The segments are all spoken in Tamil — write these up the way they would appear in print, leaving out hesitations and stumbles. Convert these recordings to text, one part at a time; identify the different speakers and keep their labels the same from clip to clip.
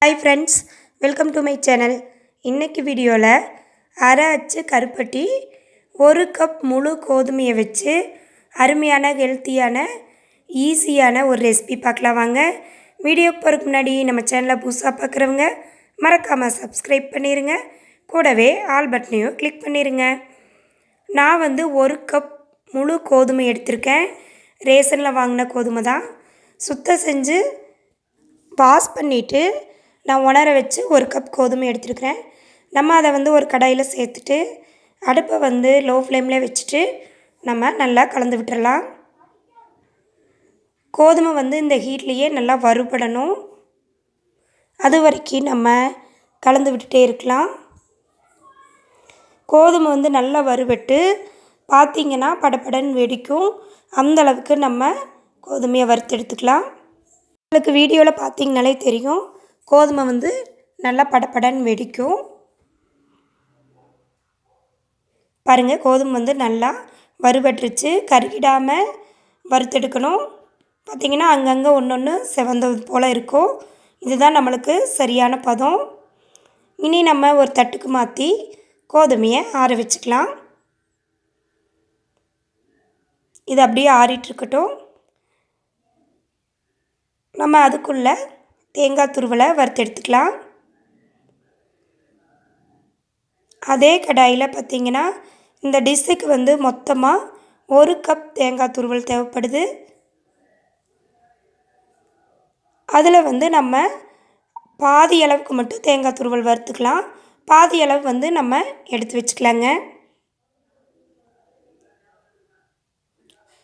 Speaker 1: Hi friends, welcome to my channel. இன்னைக்கு வீடியோவில் அரை அச்சு கருப்பட்டி 1 கப் முழு கோதுமையை வச்சு அருமையான ஹெல்த்தியான ஈஸியான ஒரு ரெசிபி பார்க்கலாம் வாங்க. வீடியோக்கு போகிறதுக்கு முன்னாடி நம்ம சேனலை புதுசாக பார்க்குறவங்க மறக்காமல் சப்ஸ்கிரைப் பண்ணிடுங்க. கூடவே ஆல் பட்டனையும் கிளிக் பண்ணிடுங்க. நான் 1 கப் முழு கோதுமை எடுத்திருக்கேன். ரேஷனில் வாங்கின கோதுமை தான். சுத்தம் செஞ்சு வாஷ் பண்ணிவிட்டு நான் உணர வச்சு 1 கப் கோதுமை எடுத்துருக்கிறேன். நம்ம அதை ஒரு கடாயில் சேர்த்துட்டு அடுப்பை லோ ஃப்ளேமில் வச்சுட்டு நம்ம நல்லா கலந்து விட்டுறலாம். கோதுமை இந்த ஹீட்லேயே நல்லா வறுபடணும். அது வரைக்கும் நம்ம கலந்து விட்டுட்டே இருக்கலாம். கோதுமை நல்லா வறுபட்டு பார்த்திங்கன்னா படப்படன்னு வெடிக்கும். அந்தளவுக்கு நம்ம கோதுமையை வறுத்து எடுத்துக்கலாம். உங்களுக்கு வீடியோவில் பார்த்திங்கனாலே தெரியும், கோதுமை நல்லா படப்படன்னு வெடிக்கும். பாருங்கள், கோதுமை நல்லா வறுபட்டுருச்சு. கருகிடாமல் வறுத்தெடுக்கணும். பார்த்திங்கன்னா அங்கங்கே ஒன்று செவந்தது போல் இருக்கும். இதுதான் நம்மளுக்கு சரியான பதம். இனி நம்ம ஒரு தட்டுக்கு மாற்றி கோதுமையை ஆற வச்சுக்கலாம். இது அப்படியே ஆறிட்டுருக்கட்டும். நம்ம அதுக்குள்ளே தேங்காய் துருவலை வறுத்து எடுத்துக்கலாம். அதே கடாயில் பார்த்திங்கன்னா இந்த டிஷ்ஷுக்கு மொத்தமாக 1 கப் தேங்காய் துருவல் தேவைப்படுது. அதில் நம்ம பாதி அளவுக்கு மட்டும் தேங்காய் துருவல் வறுத்துக்கலாம். பாதி அளவு நம்ம எடுத்து வச்சுக்கலாங்க.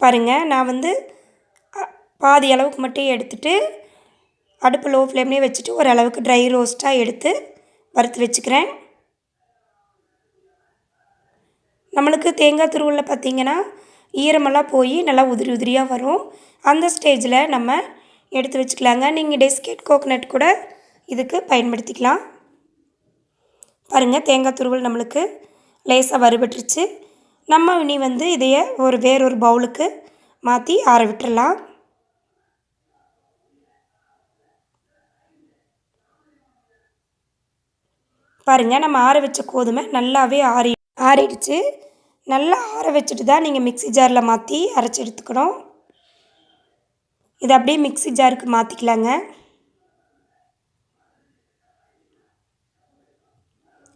Speaker 1: பாருங்கள், நான் பாதி அளவுக்கு மட்டும் எடுத்துகிட்டு அடுப்பு லோ ஃப்ளேம்லேயே வச்சுட்டு ஓரளவுக்கு ட்ரை ரோஸ்ட்டாக எடுத்து வறுத்து வச்சுக்கிறேன். நம்மளுக்கு தேங்காய் துருவலில் பார்த்திங்கன்னா ஈரமெல்லாம் போய் நல்லா உதிரி உதிரியாக வரும். அந்த ஸ்டேஜில் நம்ம எடுத்து வச்சுக்கலாங்க. நீங்கள் டெஸ்கேட் கோகனட் கூட இதுக்கு பயன்படுத்திக்கலாம். பாருங்கள், தேங்காய் துருவல் நம்மளுக்கு லேசாக வறுபட்டுருச்சு. நம்ம இனி இதையை வேறொரு பவுலுக்கு மாற்றி ஆற விட்டுறலாம். பாருங்கள், நம்ம ஆற வச்ச கோதுமை நல்லாவே ஆறிடுச்சு. நல்லா ஆற வச்சுட்டு தான் நீங்கள் மிக்ஸி ஜாரில் மாற்றி அரைச்சி எடுத்துக்கணும். இதை அப்படியே மிக்ஸி ஜாருக்கு மாற்றிக்கலாங்க.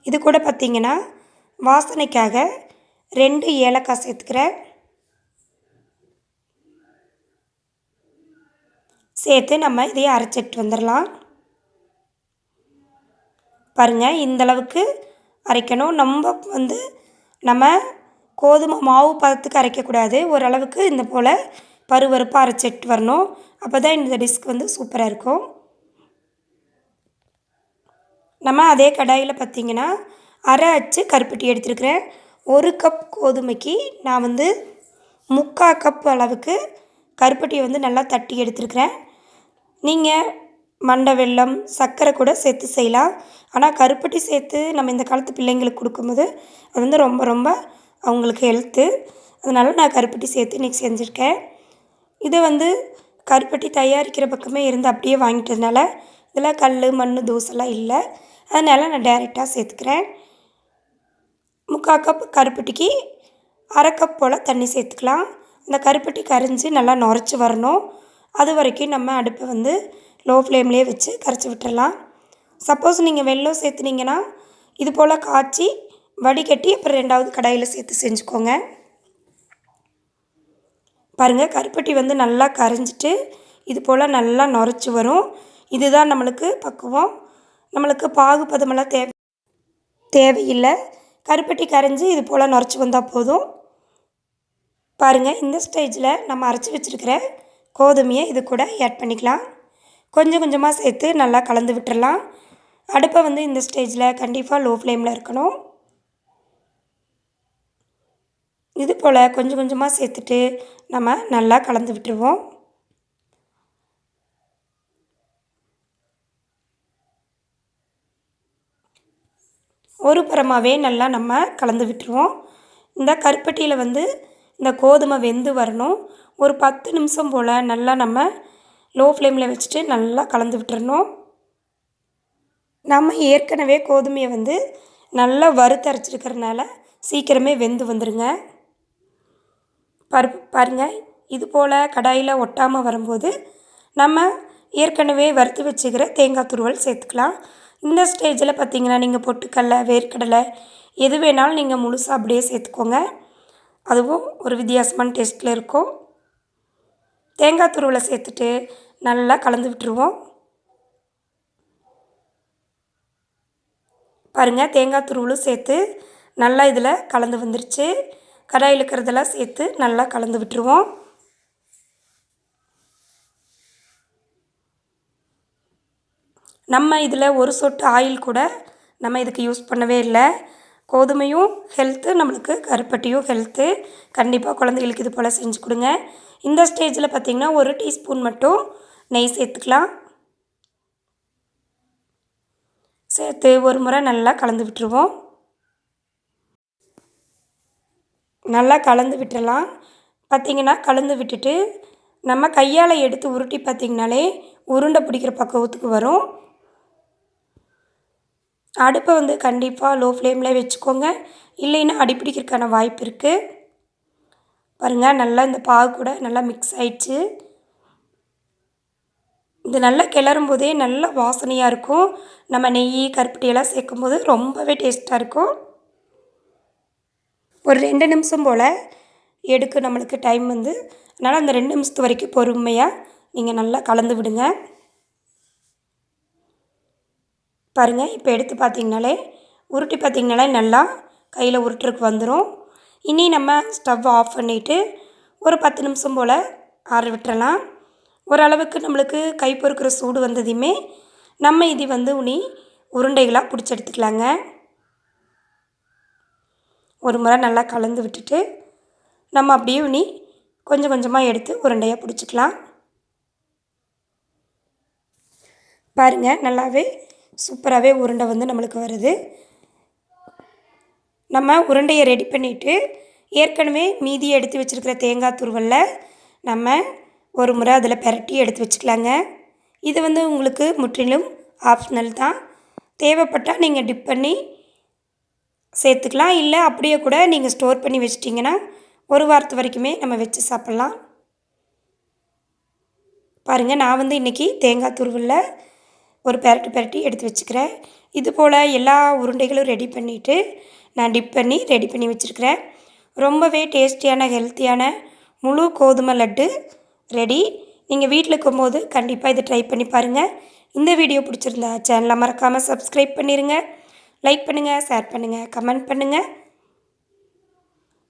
Speaker 1: இது கூட பார்த்திங்கன்னா வாசனைக்காக 2 ஏலக்காய் சேர்த்துக்கிறேன். சேர்த்து நம்ம இதையே அரைச்சிட்டு வந்துடலாம். பாருங்கள், இந்தளவுக்கு அரைக்கணும். நம்ம கோதுமை மாவு பதத்துக்கு அரைக்கக்கூடாது. ஓரளவுக்கு இந்த போல் பருவருப்பாக அரைச்சிட்டு வரணும். அப்போ தான் இந்த டிஷ்க்கு சூப்பராக இருக்கும். நம்ம அதே கடாயில் பார்த்திங்கன்னா அரை அச்சு கருப்பட்டி எடுத்துருக்கிறேன். 1 கப் கோதுமைக்கு நான் 3/4 கப் அளவுக்கு கருப்பட்டியை நல்லா தட்டி எடுத்துருக்கிறேன். நீங்கள் மண்டை வெல்லம் சர்க்கரை கூட சேர்த்து செய்யலாம். ஆனால் கருப்பட்டி சேர்த்து நம்ம இந்த காலத்து பிள்ளைங்களுக்கு கொடுக்கும்போது அது ரொம்ப ரொம்ப அவங்களுக்கு ஹெல்த்து. அதனால் நான் கருப்பட்டி சேர்த்து இன்றைக்கி செஞ்சுருக்கேன். இது கருப்பட்டி தயாரிக்கிற பக்கமே இருந்து அப்படியே வாங்கிட்டதுனால இதில் கல் மண் தூசெல்லாம் இல்லை. அதனால் நான் டைரெக்டாக சேர்த்துக்கிறேன். 3/4 கப் கருப்பட்டிக்கு அரை கப் போல் தண்ணி சேர்த்துக்கலாம். அந்த கருப்பட்டி கரைஞ்சி நல்லா நுரைச்சி வரணும். அது வரைக்கும் நம்ம அடுப்பை லோ ஃப்ளேம்லேயே வச்சு கரைச்சி விட்டுறலாம். சப்போஸ் நீங்கள் வெல்லம் சேர்த்துனீங்கன்னா இது போல் காய்ச்சி வடிகட்டி அப்புறம் 2வது கடாயில் சேர்த்து செஞ்சுக்கோங்க. பாருங்கள், கருப்பட்டி நல்லா கரைஞ்சிட்டு இது போல் நல்லா நுரைச்சி வரும். இதுதான் நம்மளுக்கு பக்குவம். நம்மளுக்கு பாகுபதமெல்லாம் தேவையில்லை. கருப்பட்டி கரைஞ்சி இது போல் நுரைச்சி வந்தால் போதும். பாருங்கள், இந்த ஸ்டேஜில் நம்ம அரைச்சி வச்சுருக்கிற கோதுமையை இது கூட ஆட் பண்ணிக்கலாம். கொஞ்சம் கொஞ்சமாக சேர்த்து நல்லா கலந்து விட்டுறலாம். அடுப்பை இந்த ஸ்டேஜில் கண்டிப்பாக லோ ஃப்ளேமில் இருக்கணும். இது போல் கொஞ்சம் கொஞ்சமாக சேர்த்துட்டு நம்ம நல்லா கலந்து விட்டுருவோம். ஒரு புறமாகவே நல்லா நம்ம கலந்து விட்டுருவோம். இந்த கருப்பட்டியில் இந்த கோதுமை வெந்து வரணும். ஒரு 10 நிமிஷம் போல் நல்லா நம்ம லோ ஃப்ளேமில் வச்சுட்டு நல்லா கலந்து விட்டுறணும். நம்ம ஏற்கனவே கோதுமையை வந்து நல்லா வறுத்தரைச்சிருக்கிறதுனால சீக்கிரமே வெந்து வந்துடுங்க. பருப்பு பாருங்கள், இது போல் கடாயில் ஒட்டாமல் வரும்போது நம்ம ஏற்கனவே வறுத்து வச்சுக்கிற தேங்காய் துருவல் சேர்த்துக்கலாம். இந்த ஸ்டேஜில் பார்த்திங்கன்னா நீங்கள் பொட்டுக்கடலை, வேர்க்கடலை எது வேணாலும் நீங்கள் முழுசாக அப்படியே சேர்த்துக்கோங்க. அதுவும் ஒரு வித்தியாசமான டேஸ்ட்டில் இருக்கும். தேங்காய் துருவலை சேர்த்துட்டு நல்லா கலந்து விட்டுருவோம். பாருங்கள், தேங்காய் துருவலும் சேர்த்து நல்லா இதில் கலந்து வந்துருச்சு. கடாயில் இருக்கிறதெல்லாம் சேர்த்து நல்லா கலந்து விட்டுருவோம். நம்ம இதில் ஒரு சொட்டு ஆயில் கூட நம்ம இதுக்கு யூஸ் பண்ணவே இல்லை. கோதுமையும் ஹெல்த்து, நம்மளுக்கு கருப்பட்டியும் ஹெல்த்து. கண்டிப்பாக குழந்தைகளுக்கு இது போல் செஞ்சு கொடுங்க. இந்த ஸ்டேஜில் பார்த்திங்கன்னா 1 டீஸ்பூன் மட்டும் நெய் சேர்த்துக்கலாம். சேர்த்து ஒரு முறை நல்லா கலந்து விட்டுருவோம். நல்லா கலந்து விட்டுடலாம். பார்த்திங்கன்னா கலந்து விட்டுட்டு நம்ம கையால் எடுத்து உருட்டி பார்த்திங்கனாலே உருண்டை பிடிக்கிற பக்குவத்துக்கு வரும். அடுப்பை வந்து கண்டிப்பாக லோ ஃப்ளேமில் வச்சுக்கோங்க, இல்லைன்னா அடிப்பிடிக்கிறதுக்கான வாய்ப்பு இருக்குது. பாருங்கள், நல்லா இந்த பாகு கூட நல்லா மிக்ஸ் ஆயிடுச்சு. இது நல்லா கிளறும் போதே நல்ல வாசனையாக இருக்கும். நம்ம நெய், கருப்பட்டியெல்லாம் சேர்க்கும்போது ரொம்பவே டேஸ்ட்டாக இருக்கும். ஒரு 2 நிமிஷம் போல் எடுக்க நம்மளுக்கு டைம் வந்து, அதனால் அந்த 2 நிமிஷத்து வரைக்கும் பொறுமையாக நீங்கள் நல்லா கலந்து விடுங்க. பாருங்கள், இப்போ எடுத்து பார்த்திங்கனாலே உருட்டி பார்த்திங்கனாலே நல்லா கையில் உருட்டுறதுக்கு வந்துடும். இனி நம்ம ஸ்டவ் ஆஃப் பண்ணிவிட்டு ஒரு 10 நிமிஷம் போல் ஆற விட்டுறலாம். ஓரளவுக்கு நம்மளுக்கு கை பொறுக்கிற சூடு வந்ததையுமே நம்ம இது வந்து உனி உருண்டைகளாக பிடிச்சி எடுத்துக்கலாங்க. ஒரு முறை நல்லா கலந்து விட்டுட்டு நம்ம அப்படியே உனி கொஞ்சம் கொஞ்சமாக எடுத்து உருண்டையாக பிடிச்சிக்கலாம். பாருங்கள், நல்லாவே சூப்பராகவே உருண்டை வந்து நம்மளுக்கு வருது. நம்ம உருண்டையை ரெடி பண்ணிவிட்டு ஏற்கனவே மீதியை எடுத்து வச்சுருக்கிற தேங்காய் துருவலில் நம்ம ஒரு முறை அதில் பிரட்டி எடுத்து வச்சுக்கலாங்க. இது வந்து உங்களுக்கு முற்றிலும் ஆப்ஷனல் தான். தேவைப்பட்டால் நீங்கள் டிப் பண்ணி சேர்த்துக்கலாம், இல்லை அப்படியே கூட நீங்கள் ஸ்டோர் பண்ணி வச்சிட்டிங்கன்னா ஒரு வாரத்து வரைக்குமே நம்ம வச்சு சாப்பிட்லாம். பாருங்கள், நான் வந்து இன்றைக்கி தேங்காய் துருவலில் ஒரு பிரட்டி எடுத்து வச்சுக்கிறேன். இது போல் எல்லா உருண்டைகளும் ரெடி பண்ணிவிட்டு நான் டிப் பண்ணி ரெடி பண்ணி வச்சுருக்கிறேன். ரொம்பவே டேஸ்டியான ஹெல்த்தியான முழு கோதுமை லட்டு ரெடி. நீங்கள் வீட்டில் இருக்கும்போது கண்டிப்பாக இதை ட்ரை பண்ணி பாருங்கள். இந்த வீடியோ பிடிச்சிருந்தா சேனலை மறக்காமல் சப்ஸ்கிரைப் பண்ணிடுங்க. லைக் பண்ணுங்கள், ஷேர் பண்ணுங்கள், கமெண்ட் பண்ணுங்கள்.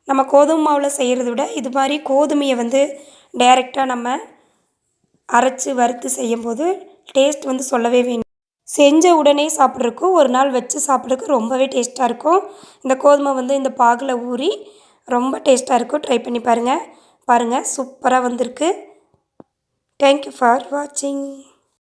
Speaker 1: நம்ம கோதுமை மாவில் செய்கிறத விட இது மாதிரி கோதுமையை வந்து டைரெக்டாக நம்ம அரைச்சி வறுத்து செய்யும்போது டேஸ்ட் வந்து சொல்லவே வேணும். செஞ்ச உடனே சாப்பிட்றதுக்கு ஒரு நாள் வச்சு சாப்பிட்றதுக்கு ரொம்பவே டேஸ்ட்டாக இருக்கும். இந்த கோதுமை வந்து இந்த பாகில் ஊறி ரொம்ப டேஸ்ட்டாக இருக்கும். ட்ரை பண்ணி பாருங்கள். பாருங்கள், சூப்பராக வந்திருக்கு. தேங்க்யூ ஃபார் வாட்சிங்.